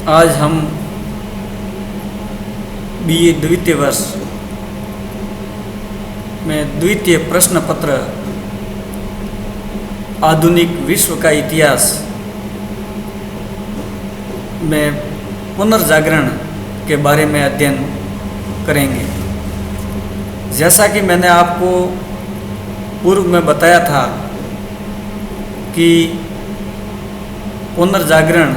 आज हम बीए द्वितीय वर्ष में द्वितीय प्रश्न पत्र आधुनिक विश्व का इतिहास में पुनर्जागरण के बारे में अध्ययन करेंगे। जैसा कि मैंने आपको पूर्व में बताया था कि पुनर्जागरण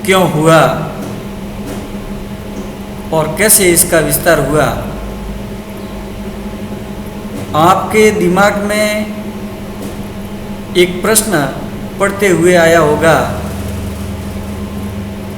क्यों हुआ और कैसे इसका विस्तार हुआ, आपके दिमाग में एक प्रश्न पढ़ते हुए आया होगा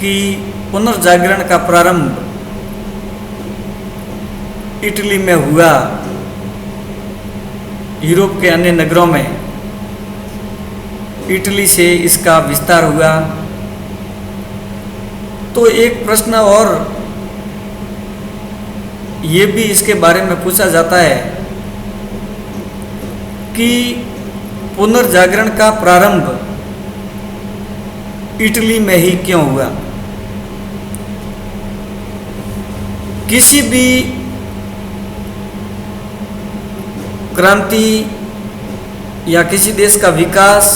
कि पुनर्जागरण का प्रारंभ इटली में हुआ, यूरोप के अन्य नगरों में इटली से इसका विस्तार हुआ। तो एक प्रश्न और ये भी इसके बारे में पूछा जाता है कि पुनर्जागरण का प्रारंभ इटली में ही क्यों हुआ। किसी भी क्रांति या किसी देश का विकास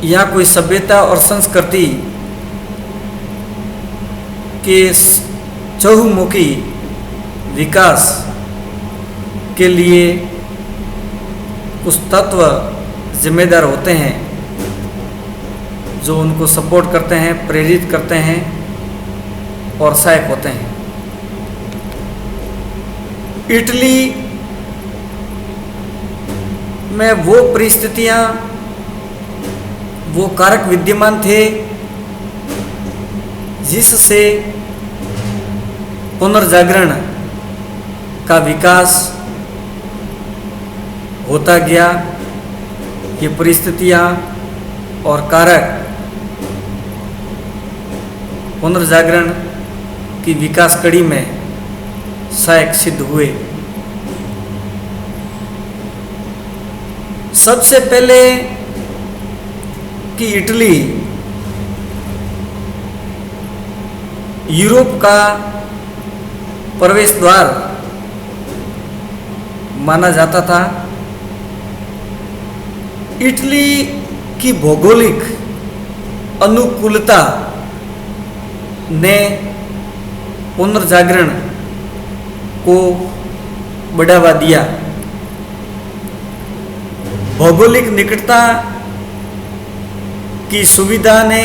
या कोई सभ्यता और संस्कृति के चहुमुखी विकास के लिए कुछ तत्व जिम्मेदार होते हैं जो उनको सपोर्ट करते हैं, प्रेरित करते हैं और सहायक होते हैं। इटली में वो परिस्थितियां, वो कारक विद्यमान थे जिससे पुनर्जागरण का विकास होता गया। ये परिस्थितियां और कारक पुनर्जागरण की विकास कड़ी में सहायक सिद्ध हुए। सबसे पहले कि इटली यूरोप का प्रवेश द्वार माना जाता था। इटली की भौगोलिक अनुकूलता ने पुनर्जागरण को बढ़ावा दिया। भौगोलिक निकटता की सुविधा ने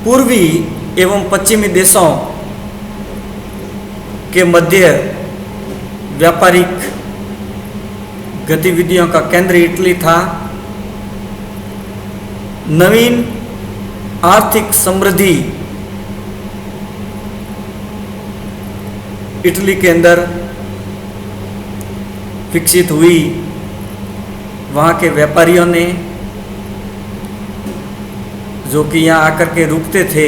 पूर्वी एवं पश्चिमी देशों के मध्य व्यापारिक गतिविधियों का केंद्र इटली था। नवीन आर्थिक समृद्धि इटली के अंदर विकसित हुई। वहाँ के व्यापारियों ने, जो कि यहाँ आकर के रुकते थे,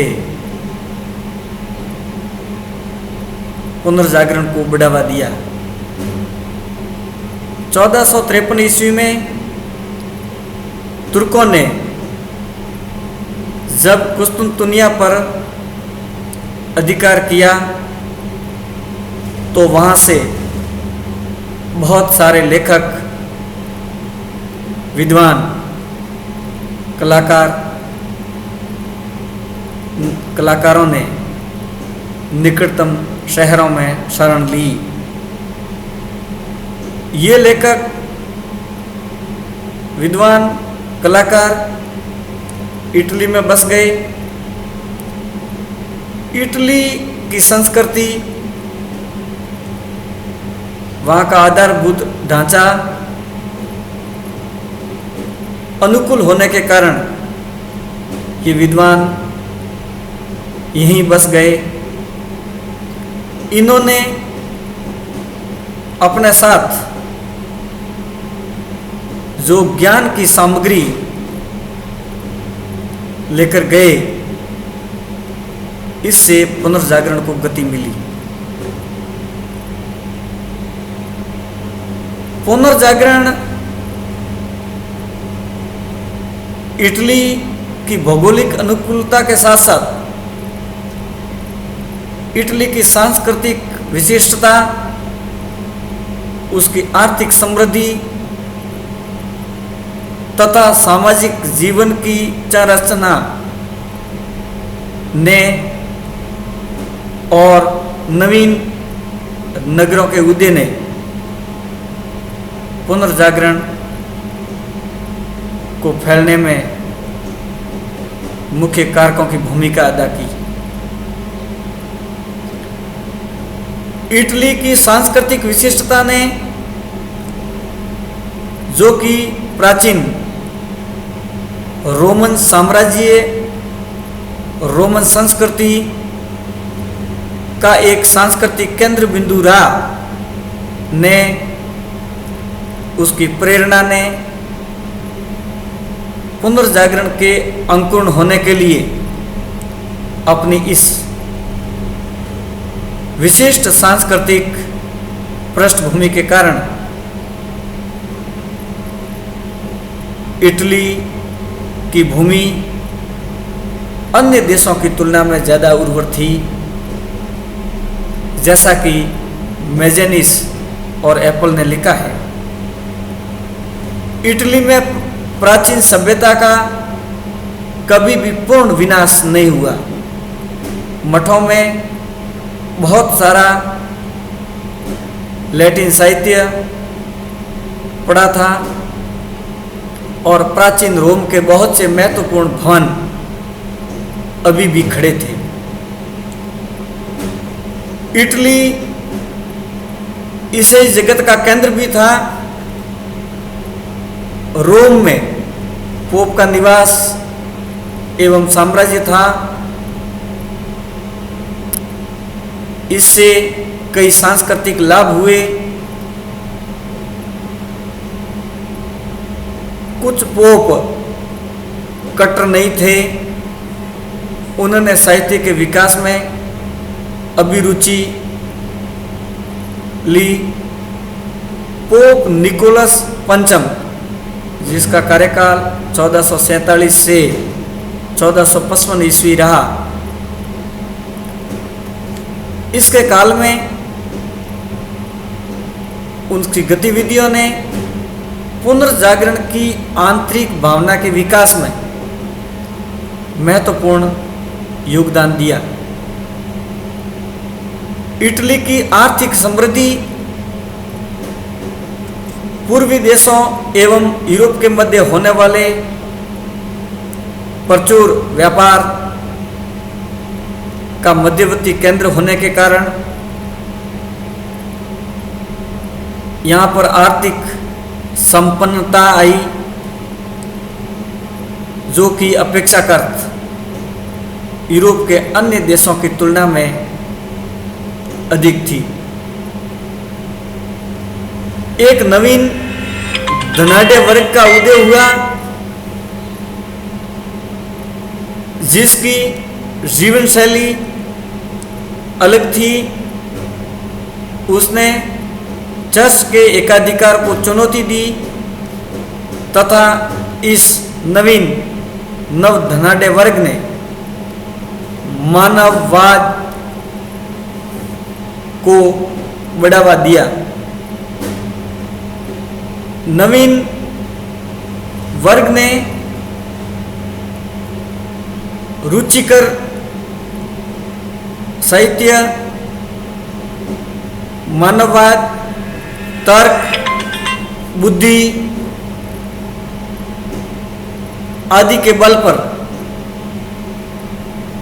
पुनर्जागरण को बढ़ावा दिया। 1453 ईस्वी में तुर्कों ने जब कुस्तुनतुनिया पर अधिकार किया तो वहाँ से बहुत सारे लेखक, विद्वान, कलाकारों ने निकटतम शहरों में शरण ली। ये लेखक, विद्वान, कलाकार इटली में बस गए। इटली की संस्कृति, वहाँ का आधारभूत ढांचा अनुकूल होने के कारण ये विद्वान यहीं बस गए। इन्होंने अपने साथ जो ज्ञान की सामग्री लेकर गए, इससे पुनर्जागरण को गति मिली। पुनर्जागरण इटली की भौगोलिक अनुकूलता के साथ साथ इटली की सांस्कृतिक विशिष्टता, उसकी आर्थिक समृद्धि तथा सामाजिक जीवन की संरचना ने और नवीन नगरों के उदय ने पुनर्जागरण को फैलने में मुख्य कारकों की भूमिका अदा की। इटली की सांस्कृतिक विशिष्टता ने, जो कि प्राचीन रोमन साम्राज्य, रोमन संस्कृति का एक सांस्कृतिक केंद्र बिंदु रहा, ने उसकी प्रेरणा ने पुनर्जागरण के अंकुरण होने के लिए अपनी इस विशिष्ट सांस्कृतिक पृष्ठभूमि के कारण इटली की भूमि अन्य देशों की तुलना में ज़्यादा उर्वर थी, जैसा कि मेजेनिस और एप्पल ने लिखा है। इटली में प्राचीन सभ्यता का कभी भी पूर्ण विनाश नहीं हुआ। मठों में बहुत सारा लैटिन साहित्य पड़ा था और प्राचीन रोम के बहुत से महत्वपूर्ण भवन अभी भी खड़े थे। इटली ईसाई जगत का केंद्र भी था। रोम में पोप का निवास एवं साम्राज्य था। इससे कई सांस्कृतिक लाभ हुए। कुछ पोप कट्टर नहीं थे, उन्होंने साहित्य के विकास में अभिरुचि ली। पोप निकोलस पंचम, जिसका कार्यकाल 1447 से 1455 ईस्वी रहा, इसके काल में उनकी गतिविधियों ने पुनर्जागरण की आंतरिक भावना के विकास में महत्वपूर्ण योगदान दिया। इटली की आर्थिक समृद्धि पूर्वी देशों एवं यूरोप के मध्य होने वाले प्रचुर व्यापार का मध्यवर्ती केंद्र होने के कारण यहाँ पर आर्थिक संपन्नता आई, जो कि अपेक्षाकृत यूरोप के अन्य देशों की तुलना में अधिक थी। एक नवीन धनाढ्य वर्ग का उदय हुआ, जिसकी जीवन शैली अलग थी। उसने चर्च के एकाधिकार को चुनौती दी तथा इस नवीन नव धनाढ्य वर्ग ने मानववाद को बढ़ावा दिया। नवीन वर्ग ने रुचिकर साहित्य, मानववाद, तर्क, बुद्धि आदि के बल पर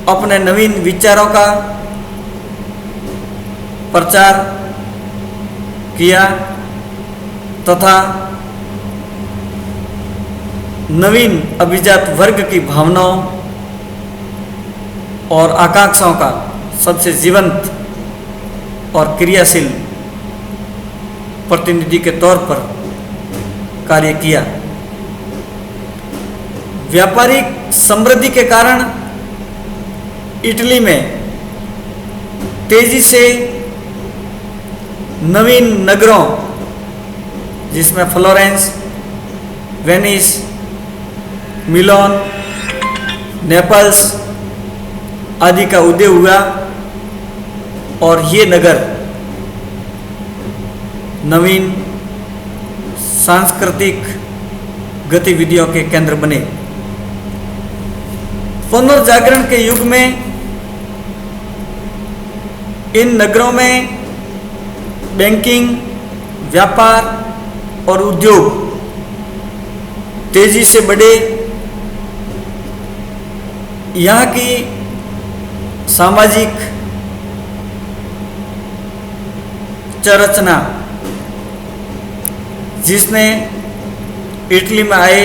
अपने नवीन विचारों का प्रचार किया तथा नवीन अभिजात वर्ग की भावनाओं और आकांक्षाओं का सबसे जीवंत और क्रियाशील प्रतिनिधि के तौर पर कार्य किया। व्यापारिक समृद्धि के कारण इटली में तेजी से नवीन नगरों, जिसमें फ्लोरेंस, वेनिस, मिलोन, नेपल्स आदि का उदय हुआ और ये नगर नवीन सांस्कृतिक गतिविधियों के केंद्र बने। पुनर्जागरण के युग में इन नगरों में बैंकिंग, व्यापार और उद्योग तेजी से बढ़े। यहाँ की सामाजिक संरचना, जिसने इटली में आए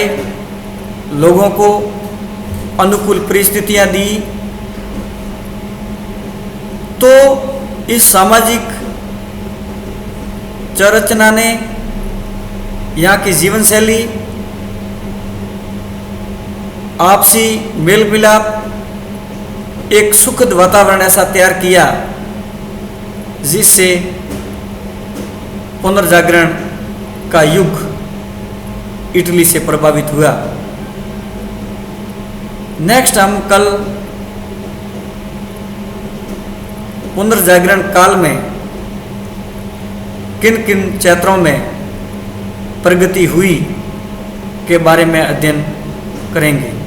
लोगों को अनुकूल परिस्थितियां दी, तो इस सामाजिक संरचना ने यहाँ की जीवन शैली, आपसी मेल मिलाप, एक सुखद वातावरण ऐसा तैयार किया जिससे पुनर्जागरण का युग इटली से प्रभावित हुआ। नेक्स्ट हम कल पुनर्जागरण काल में किन किन क्षेत्रों में प्रगति हुई के बारे में अध्ययन करेंगे।